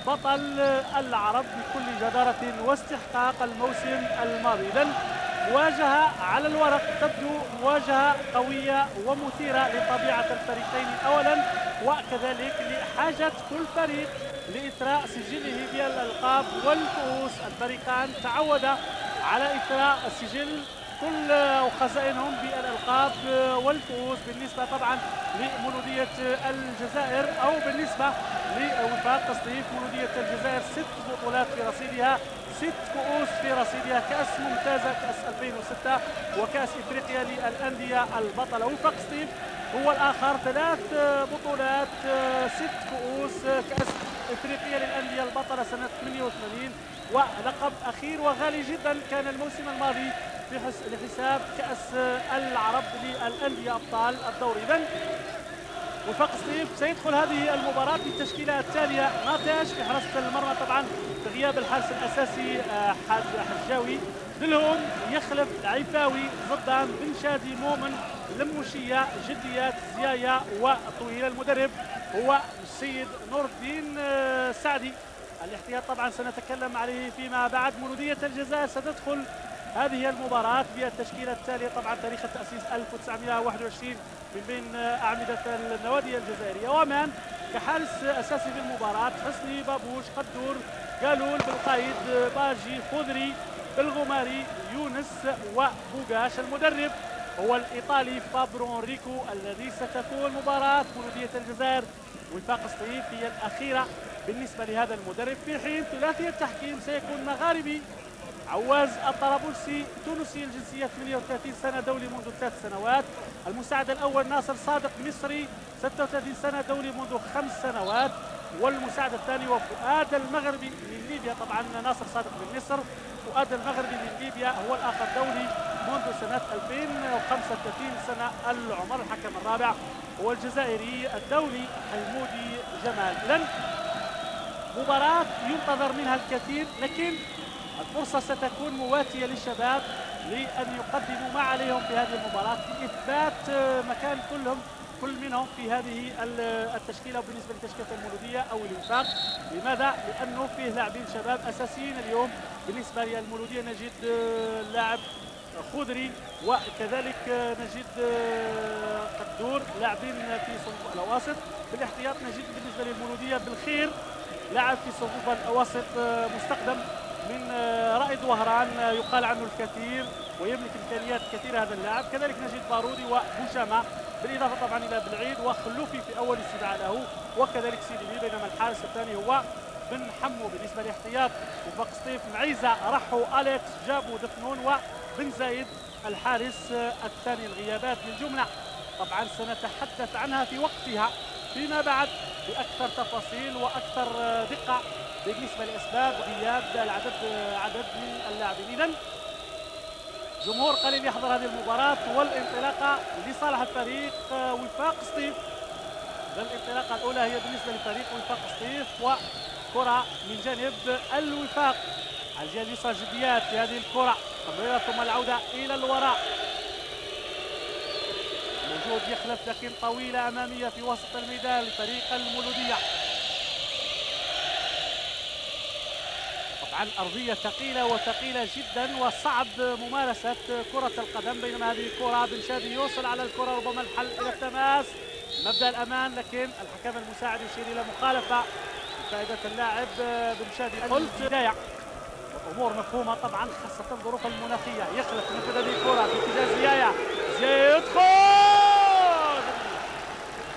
بطل العرب بكل جدارة واستحقاق الموسم الماضي. إذن مواجهة على الورق تبدو مواجهة قوية ومثيرة لطبيعة الفريقين أولا، وكذلك لحاجة كل فريق لإثراء سجله بالألقاب والكؤوس. الفريقان تعودا على إثراء سجل كل وخزائنهم بالألقاب والكؤوس، بالنسبة طبعا لمولودية الجزائر أو بالنسبة لوفاق قسطيف. مولودية الجزائر 6 بطولات في رصيدها، 6 كؤوس في رصيدها: كأس ممتازة، كأس 2006، وكأس إفريقيا للأندية البطلة. وفاق قسطيف هو الآخر، 3 بطولات، 6 كؤوس: كأس إفريقيا للأندية البطلة سنة 88، ولقب أخير وغالي جدا كان الموسم الماضي لحساب كأس العرب للأندية أبطال الدوري. إذن وفاق قسطيف سيدخل هذه المباراة بالتشكيلة التالية: ناتاش في حراسة المرمى، طبعا بغياب الحارس الأساسي حجاوي، دلهون، يخلف، عيفاوي، زدان، بن شادي، مؤمن، لموشية، جديات، زيايا، وطويل. المدرب هو السيد نور الدين سعدي. الاحتياط طبعا سنتكلم عليه فيما بعد. مولودية الجزائر ستدخل هذه المباراة بالتشكيلة التالية: طبعا تاريخ التأسيس 1921 من بين أعمدة النوادي الجزائرية. ومان كحارس أساسي في المباراة: حسني، بابوش، قدور، قالول، بالقايد، باجي، خضري، بالغماري، يونس، وبوغاش. المدرب هو الإيطالي فابرو انريكو. الذي ستكون مباراة مولودية الجزائر وفاق قسطيف هي الأخيرة بالنسبة لهذا المدرب، في حين ثلاثي التحكيم سيكون مغاربي: عواز الطرابلسي، تونسي الجنسية، 38 سنة، دولي منذ 3 سنوات. المساعد الأول ناصر صادق، مصري، 36 سنة، دولي منذ 5 سنوات. والمساعد الثاني وفؤاد المغربي من ليبيا، طبعا ناصر صادق من مصر، فؤاد المغربي من ليبيا هو الآخر، دولي منذ سنة 2035 سنة العمر. الحكم الرابع هو الجزائري الدولي حمودي جمال. إذن مباراة ينتظر منها الكثير، لكن الفرصة ستكون مواتية للشباب لأن يقدموا ما عليهم في هذه المباراة لإثبات مكان كل منهم في هذه التشكيلة. وبالنسبة لتشكيلة المولودية أو الوفاق، لماذا؟ لأنه فيه لاعبين شباب أساسيين اليوم. بالنسبة للمولودية نجد لاعب خضري، وكذلك نجد قدور، لاعبين في صفوف الأواسط. بالاحتياط نجد بالنسبة للمولودية بالخير، لاعب في صفوف الأواسط مستخدم من رائد وهران، يقال عنه الكثير ويملك امكانيات كثيره هذا اللاعب. كذلك نجد بارودي وبوشامه، بالاضافه طبعا الى بالعيد وخلوفي في اول استدعاء له، وكذلك سيدي، بينما الحارس الثاني هو بن حمو. بالنسبه لاحتياط وفاق قسطيف: معيزه، رحو، اليكس، جابو، دفنون، وبن زايد الحارس الثاني. الغيابات للجمله طبعا سنتحدث عنها في وقتها فيما بعد باكثر تفاصيل واكثر دقه بالنسبه لاسباب غياب عدد من اللاعبين. اذا جمهور قليل يحضر هذه المباراه والانطلاقه لصالح الفريق وفاق قسطيف. الانطلاقه الاولى هي بالنسبه لفريق وفاق قسطيف، وكره من جانب الوفاق على الجهه اليسرى. جديات في هذه الكره، تمريره ثم العوده الى الوراء. موجود يخلف، لكن طويله اماميه في وسط الميدان لفريق المولوديه. طبعا أرضية ثقيلة وثقيلة جدا وصعب ممارسة كرة القدم. بينما هذه الكرة بن شادي يوصل على الكرة، ربما الحل إلى التماس، مبدأ الأمان، لكن الحكم المساعد يشير إلى مخالفة بفائدة اللاعب بن شادي. قلت بداية الأمور مفهومة طبعا، خاصة الظروف المناخية. يخلف من هذه الكرة في اتجاه زيايا، يدخل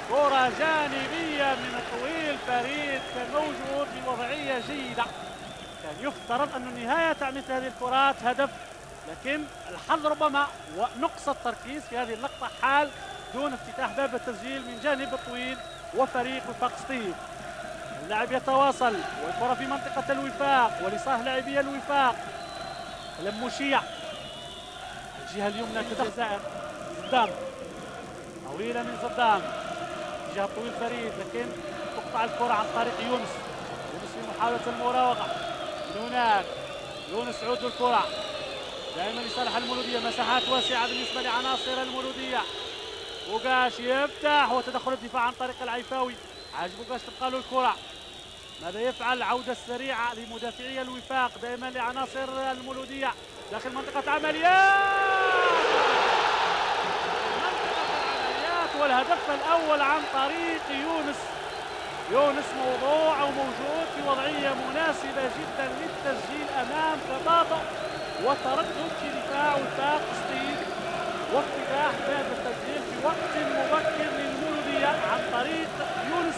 كرة جانبية من طويل فريد، كان موجود في وضعية جيدة. كان يفترض أن نهاية مثل هذه الكرات هدف، لكن الحظ ربما ونقص التركيز في هذه اللقطة حال دون افتتاح باب التسجيل من جانب الطويل وفريق وفاق قسطيف. اللاعب يتواصل والكرة في منطقة الوفاق ولصالح لاعبي الوفاق. لموشيع الجهة اليمنى الجزائر، زدام، طويلة من زدام جهة طويل فريد، لكن تقطع الكرة عن طريق يونس في محاولة المراوغة. من هناك يونس عود الكرة دائما لصالح المولودية، مساحات واسعة بالنسبة لعناصر المولودية. بوغاش يفتح وتدخل الدفاع عن طريق العيفاوي. عاج بوغاش تبقى له الكرة، ماذا يفعل؟ عودة سريعة لمدافعي الوفاق دائما لعناصر المولودية داخل منطقة عمليات. منطقة العمليات والهدف الأول عن طريق يونس موضوع وموجود في وضعية مناسبة جدا للتسجيل أمام تباطؤ وتردد في دفاع وفاق سطيف وافتتاح باب التسجيل في وقت مبكر للمولودية عن طريق يونس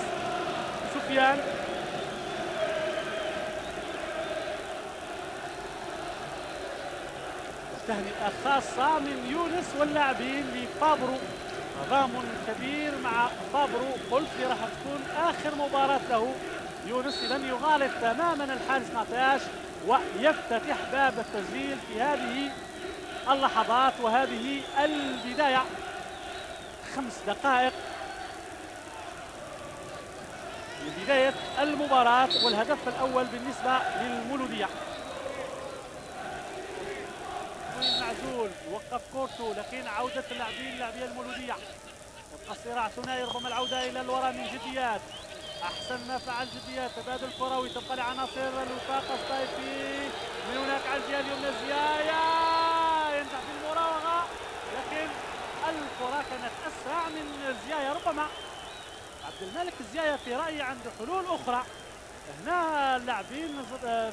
سفيان. تهنئة خاصة من يونس واللاعبين لفابرو، تضامن كبير مع فابرو، قلت لي راح تكون آخر مباراة له. يونس إذا يغالط تماما الحارس ناتاش ويفتتح باب التسجيل في هذه اللحظات وهذه البداية. 5 دقائق لبداية المباراة والهدف الأول بالنسبة للمولودية. معزول وقف كورتو، لكن عودة لاعبي المولودية يبقى صراع ثنائي رغم العودة إلى الوراء من جديات. أحسن ما فعل جديات، تبادل كروي تبقى لعناصر الوفاق الصيفي من هناك على الجهة اليمنى زيايا ينجح في المراوغة، لكن الكرة كانت أسرع من زيايا. ربما عبد الملك زيايا في رأيي عنده حلول أخرى هنا. اللاعبين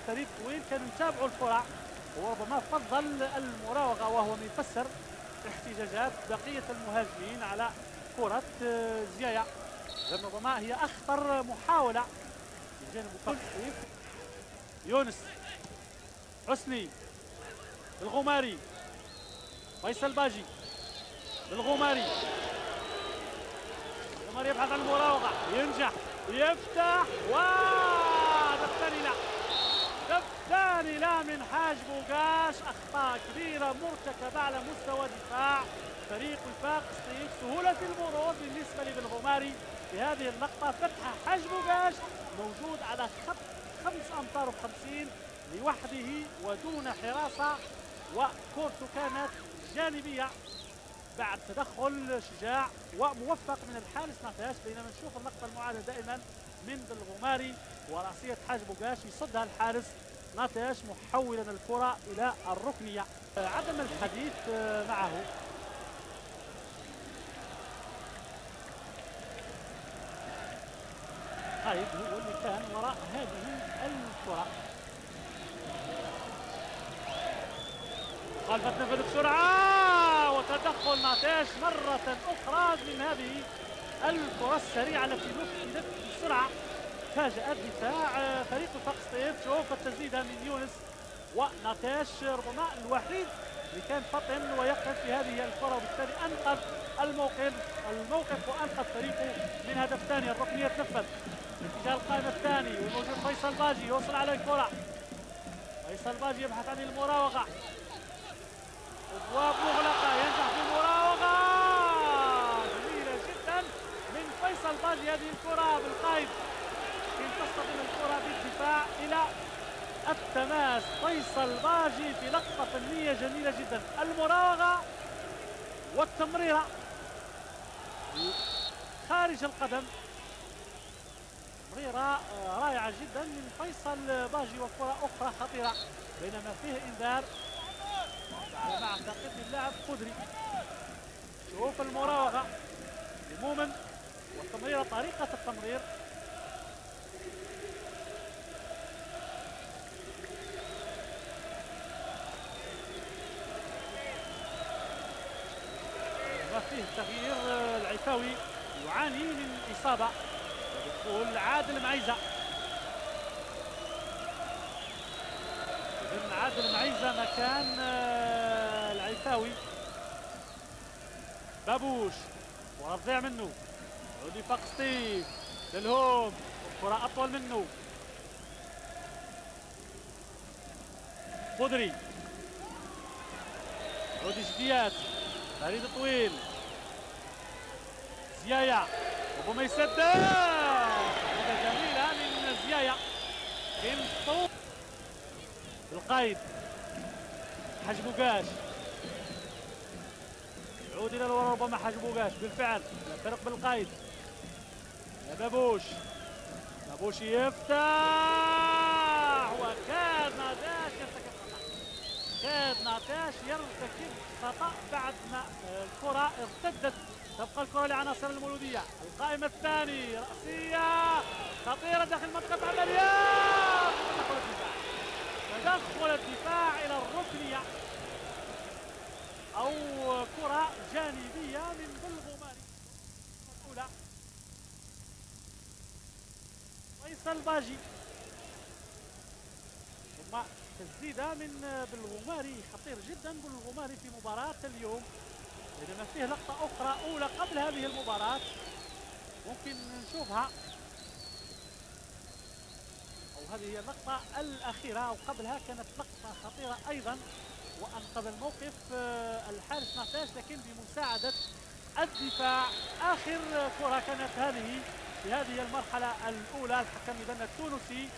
فريق طويل كانوا يتابعوا الكرة وربما فضل المراوغة، وهو ما يفسر احتجاجات بقية المهاجمين على كرة زيايا، لأن ربما هي أخطر محاولة من جانب يونس حسني الغماري، فيصل باجي الغماري يبحث عن المراوغة، ينجح يفتح الثاني لا من حاج بوغاش. أخطاء كبيرة مرتكبة على مستوى دفاع فريق وفاق سطيف. سهولة المرور بالنسبة للغماري في هذه اللقطة. فتح حاج بوغاش موجود على خط 5 أمتار و50 لوحده ودون حراسة، وكورته كانت جانبية بعد تدخل شجاع وموفق من الحارس ناتاش. بينما نشوف اللقطة المعادة دائما من الغماري ورأسية حاج بوغاش يصدها الحارس ناتاش محولا الكرة إلى الركنية. عدم الحديث معه. خالد هو اللي كان وراء هذه الكرة. خلفت نفذ بسرعة وتدخل ناتاش مرة أخرى من هذه الكرة السريعة التي نفذت بسرعة فاجأت دفاع فريق وفاق سطيف. شوف التسديدة من يونس وناتاش ربما الوحيد اللي كان فطن ويقف في هذه الكرة، وبالتالي أنقذ الموقف وأنقذ فريقه من هدف ثاني. الركنية تنفذ اتجاه القائم الثاني وموجود فيصل باجي يوصل على الكرة. فيصل باجي يبحث عن المراوغة، أبواب مغلقة ينجح في المراوغة جميلة جدا من فيصل باجي. هذه الكرة بالقائد تصطدم الكرة بالدفاع إلى التماس. فيصل باجي في لقطة فنية جميلة جدا، المراوغة والتمريرة خارج القدم، تمريرة رائعة جدا من فيصل باجي وكرة أخرى خطيرة، بينما فيه إنذار على ما أعتقد اللاعب قدري. شوف المراوغة لمومن والتمريرة، طريقة التمرير فيه تغيير. العفاوي يعاني من إصابة، يدخل عادل معيزة. إذن عادل معيزة مكان العفاوي. بابوش ورضيع منه، عودي فاق سطيف للهوم، كرة أطول منه. خضري عودي جديات، فريد طويل زيايا ربما يسدد. هذا جميلة من زيايا من طول القايد. حاج بوغاش يعود الى الوراء، ربما حاج بوغاش بالفعل ينطلق بالقايد. بابوش بوشي يفتح، وكاد ناتاش يرتكب خطأ. كاد ناتاش يرتكب خطأ بعد ما الكرة ارتدت. تبقى الكرة لعناصر المولودية. القائمة الثاني رأسية خطيرة داخل منطقة عمليات. تدخل الدفاع، تدخل الدفاع إلى الركنية، أو كرة جانبية من بلغوماري الأولى. فيصل باجي، ثم تسديدة من بلغوماري خطير جدا. بلغوماري في مباراة اليوم، بينما فيه لقطة أخرى أولى قبل هذه المباراة ممكن نشوفها، أو هذه هي اللقطة الأخيرة، أو قبلها كانت لقطة خطيرة أيضا، وأنقذ الموقف الحارس ناتاش لكن بمساعدة الدفاع. آخر كرة كانت هذه في هذه المرحلة الأولى. الحكم إذن التونسي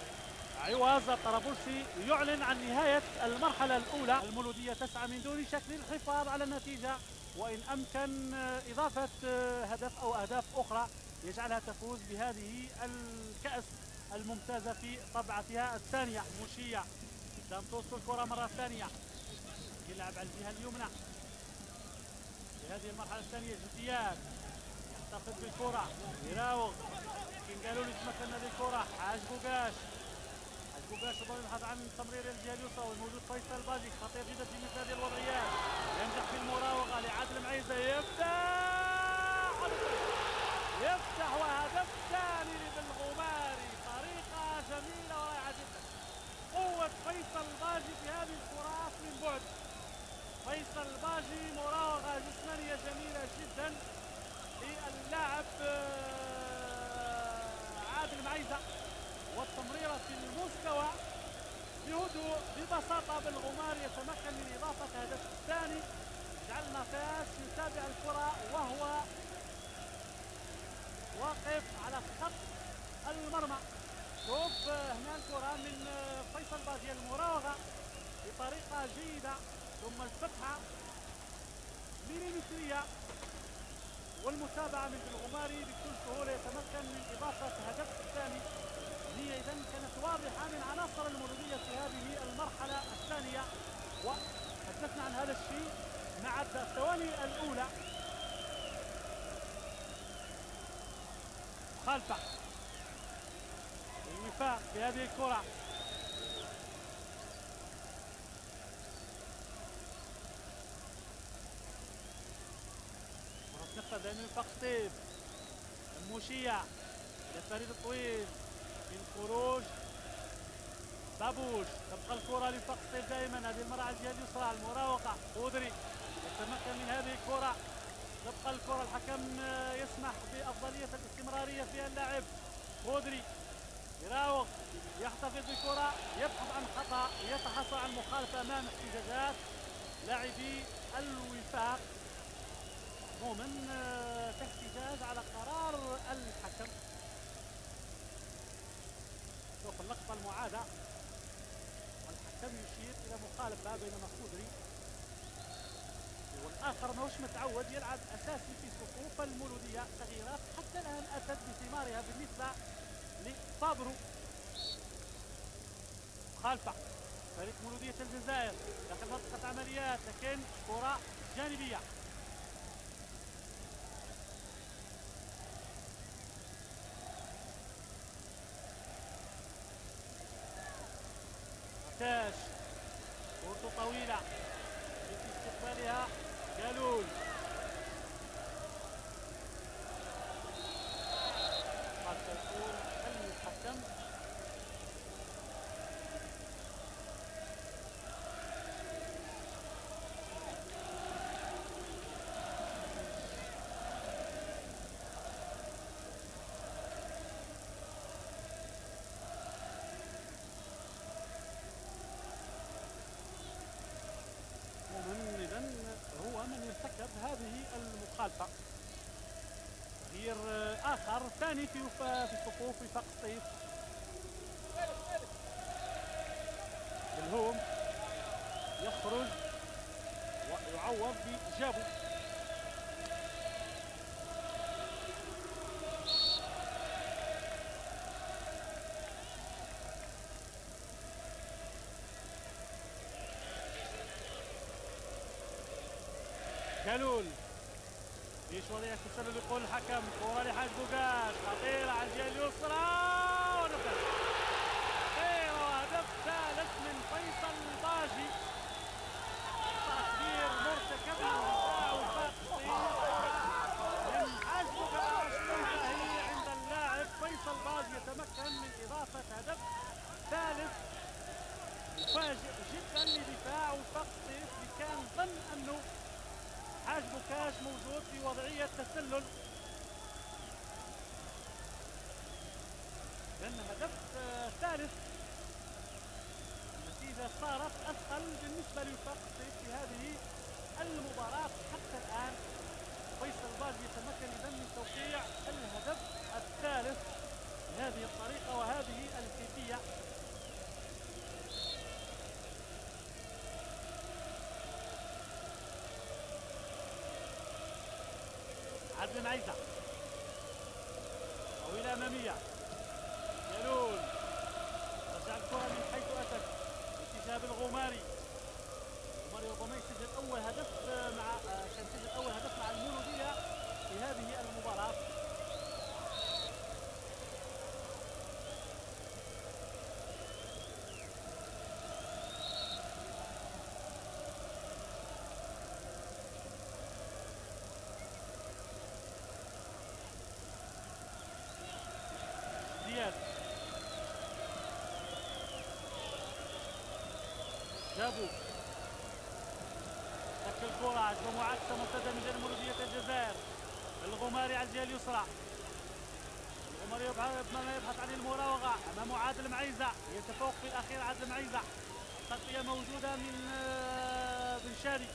عواز الطرابلسي يعلن عن نهاية المرحلة الأولى. المولودية تسعى من دون شك للحفاظ على النتيجة، وإن أمكن إضافة هدف أو أهداف أخرى يجعلها تفوز بهذه الكأس الممتازة في طبعتها الثانية. موشية قدام توصل الكرة مرة ثانية، يلعب على الجهة اليمنى في هذه المرحلة الثانية. جديات يحتفظ بالكرة، يراوغ، لكن قالوا لي تمكن هذه الكرة. حاج بوقاش يظل يبحث عن تمرير الجهة اليسرى، والموجود فيصل باجي خطير جدا في مثل هذه الوضعيات. ينجح في المراوغة لعادل معيزة، يفتح وهدف ثاني لبلغوماري. طريقة جميلة ورائعة جدا. قوة فيصل باجي في هذه الكرات من بعد. فيصل باجي مراوغة جسمانية جميلة جدا للاعب عادل معيزة، والتمريرة في المستوى بهدوء ببساطة. بالغمار يتمكن من إضافة هدف الثاني، جعل ناتاش يتابع الكرة وهو واقف على خط المرمى. شوف هنا الكرة من فيصل باجي، المراوغة بطريقة جيدة، ثم الفتحة مليمترية، والمتابعة من بالغماري بكل سهولة يتمكن من إضافة هدف الثاني. هي إذن كانت واضحة من عناصر المولودية في هذه المرحلة الثانية، وحدثنا عن هذا الشيء مع الثواني الأولى. مخالفة الوفاق في هذه الكرة، نقطة دائما وفاق ستيف. الموشية لفريد الطويل من خروج بابوش. تبقى الكرة لفاق ستيف دائما، هذه المرة على الجهة اليسرى. المراوغة خضري يتمكن من هذه الكرة. تبقى الكرة، الحكم يسمح بأفضلية الاستمرارية في اللاعب خضري. يراوغ، يحتفظ بالكرة، يبحث عن خطأ، يتحصل عن مخالفة أمام احتجاجات لاعبي الوفاق. عموما في احتجاج على قرار الحكم. شوف اللقطة المعادة، والحكم يشير إلى مخالفة بينما خضري والآخر ماهوش متعود يلعب أساسي في صفوف المولودية. تغييرات حتى الآن أتت بثمارها بالنسبة لفابرو. مخالفة فريق مولودية الجزائر داخل منطقة عمليات، لكن كرة جانبية. ناتاش كرة طويلة في استقبالها جالول. حتى يقول الحكم هو من ارتكب هذه المخالفة. تغيير آخر ثاني في صفوف وفاق الصيف. بالهوم يخرج ويعوض بجابو. جلول ايش وضعية التسلل يقول الحكم. كرة لحاج بوغاش خطيرة على الجهة اليسرى ونفذ خطيرة وهدف ثالث من فيصل الباجي. خطأ كبير مرتكب من الدفاع والفاقسي من حاج بوغاش تنتهي عند اللاعب فيصل باجي يتمكن من إضافة هدف ثالث مفاجئ جدا لدفاع وفاق الصيف اللي كان ظن انه حاج بوكاش موجود في وضعية تسلل. لأن هدف ثالث النتيجة صارت أثقل بالنسبة لوفاق الصيف في هذه المباراة حتى الآن. فيصل باجي يتمكن إذن من توقيع الهدف الثالث بهذه الطريقة وهذه الكيفية. عدل معيزة طويلة أمامية جلول رجع الكرة من حيث أتت اتجاه الغماري. الغماري ربما يسجل أول هدف كان سجل أول هدف مع المولودية في هذه المباراة. زياد جابوا تك الكرة عجبة معاكسة مرتدة من جانب مولودية الجزائر. الغماري على الجهة اليسرى. الغماري يبحث عن المراوغة أمام عادل معيزة يتفوق في الأخير عادل معيزة. تغطية موجودة من بن شادي.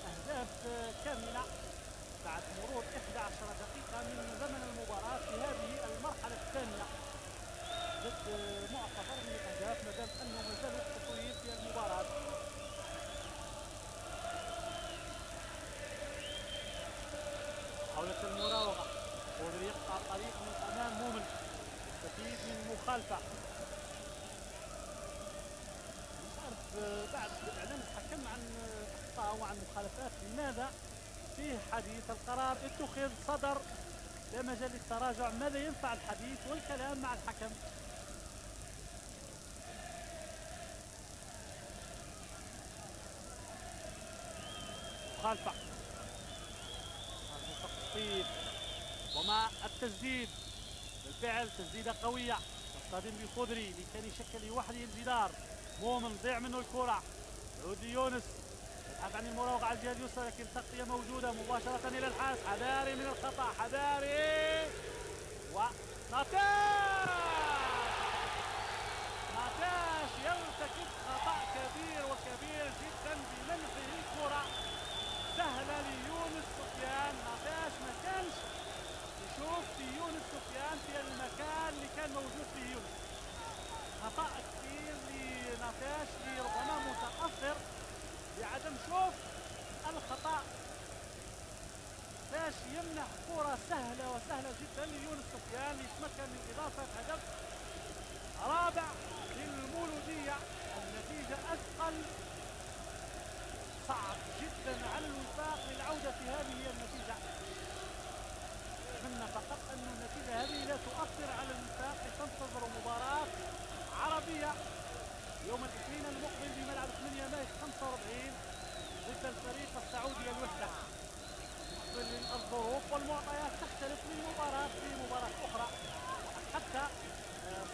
أهداف كاملة بعد مرور 11 دقيقة من زمن المباراة في هذه المرحلة الثانية. ضد معتبر من الأهداف ما دام أنه ما زال التطوير في المباراة. محاولة المراوغة خضري يقطع الطريق من أمام مؤمن يستفيد من مخالفة. مش عارف بعد إعلان الحكم عن أخطاء وعن مخالفات لماذا فيه حديث. القرار اتخذ صدر لا مجال للتراجع. ماذا ينفع الحديث والكلام مع الحكم؟ مخالفة التخطيط ومع التسديد بالفعل تسديدة قوية تصطدم بخضري اللي كان يشكل لوحده الجدار. مؤمن ضيع منه الكرة. يعود ليونس يبحث عن المراوغة على الجهة اليسرى لكن تغطية موجودة مباشرة إلى الحارس. حذاري من الخطأ حذاري ناتاش يرتكب خطأ كبير وكبير جدا بمنحه الكرة سهلة ليونس سفيان. ناتاش ما كانش يشوف في يونس سفيان في المكان اللي كان موجود فيه يونس. خطأ كبير لناتاش اللي ربما متأثر بعدم شوف الخطأ باش يمنح كرة سهلة وسهلة جدا ليونس سفيان يتمكن من إضافة هدف رابع للمولودية. النتيجة أثقل صعب جدا على الوفاق للعودة في هذه النتيجة. أتمنى فقط أن النتيجة هذه لا تؤثر على الوفاق لتنتظر مباراة عربية يوم الاثنين المقبل بملعب 8 مايو 45 ضد الفريق السعودي الوحدة. الظروف والمعطيات تختلف من مباراة لمباراة أخرى حتى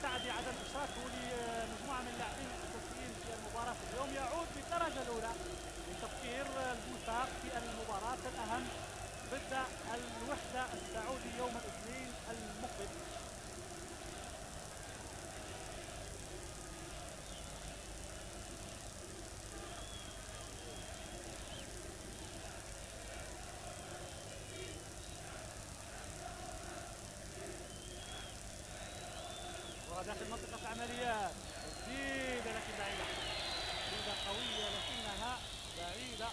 سعد عدم إشراكه لمجموعة من اللاعبين الأساسيين في المباراة اليوم يعود بالدرجة الأولى لتفكير الوفاق في المباراة الأهم ضد الوحدة السعودي يوم الاثنين المقبل. داخل منطقة العمليات تسديدة لكن بعيدة. تسديدة قوية لكنها بعيدة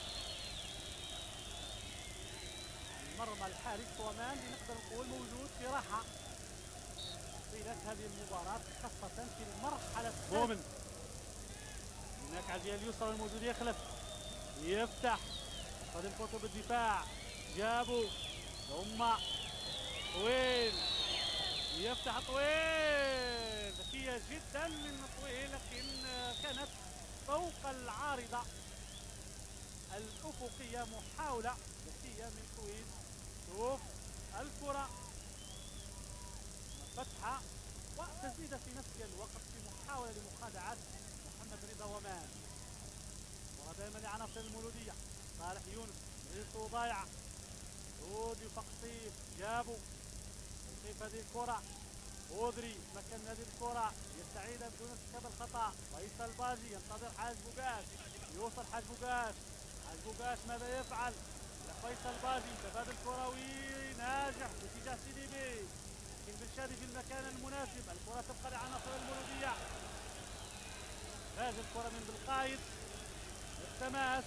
عن مرمى الحارس ومان. نقدر نقول موجود في راحة في طبيعة هذه المباراة خاصة في المرحلة مؤمن. هناك على الجهة اليسرى الموجود يخلف يفتح قادم كوتو بالدفاع جابوا ثم طويل يفتح طويل ذكية جدا من طويل لكن كانت فوق العارضة الأفقية. محاولة ذكية من طويل. شوف الكرة فتحة وتسديدة في نفس الوقت في محاولة لمخادعة محمد رضا ومان. ودائما لعناصر المولودية صالح يونس رزقه ضايعة ودي فقطيف جابوا كيف هذه الكرة أودري مكان هذه الكرة يستعيد بدون ارتكاب الخطأ. فيصل باجي ينتظر حاج بوغاش يوصل حاج بوغاش ماذا يفعل؟ فيصل باجي تبادل كروي ناجح باتجاه سيديبي لكن بالشادي في المكان المناسب. الكرة تبقى لعناصر المولودية. هذه الكرة من بالقايد التماس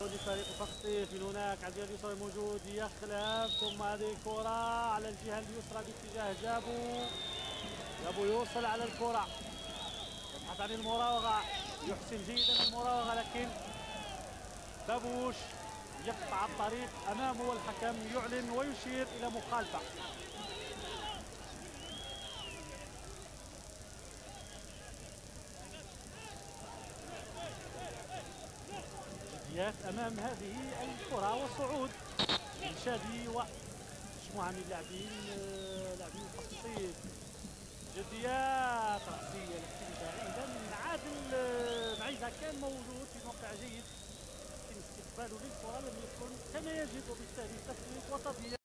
لفريق فقطيف. من هناك على الجهة اليسرى موجود يخلف ثم هذه الكرة على الجهة اليسرى باتجاه جابو يوصل على الكرة يبحث عن المراوغة يحسن جيدا المراوغة لكن بابوش يقطع الطريق أمامه والحكم يعلن ويشير إلى مخالفة. جديات أمام هذه الكرة وصعود الشادي ومجموعة من لاعبين فقطيف. جديات رأسية لكن بعيدا. عادل معيزة كان موجود في موقع جيد لكن استقباله للكرة لم يكن كما يجب وبالتالي تسويق وتضييع.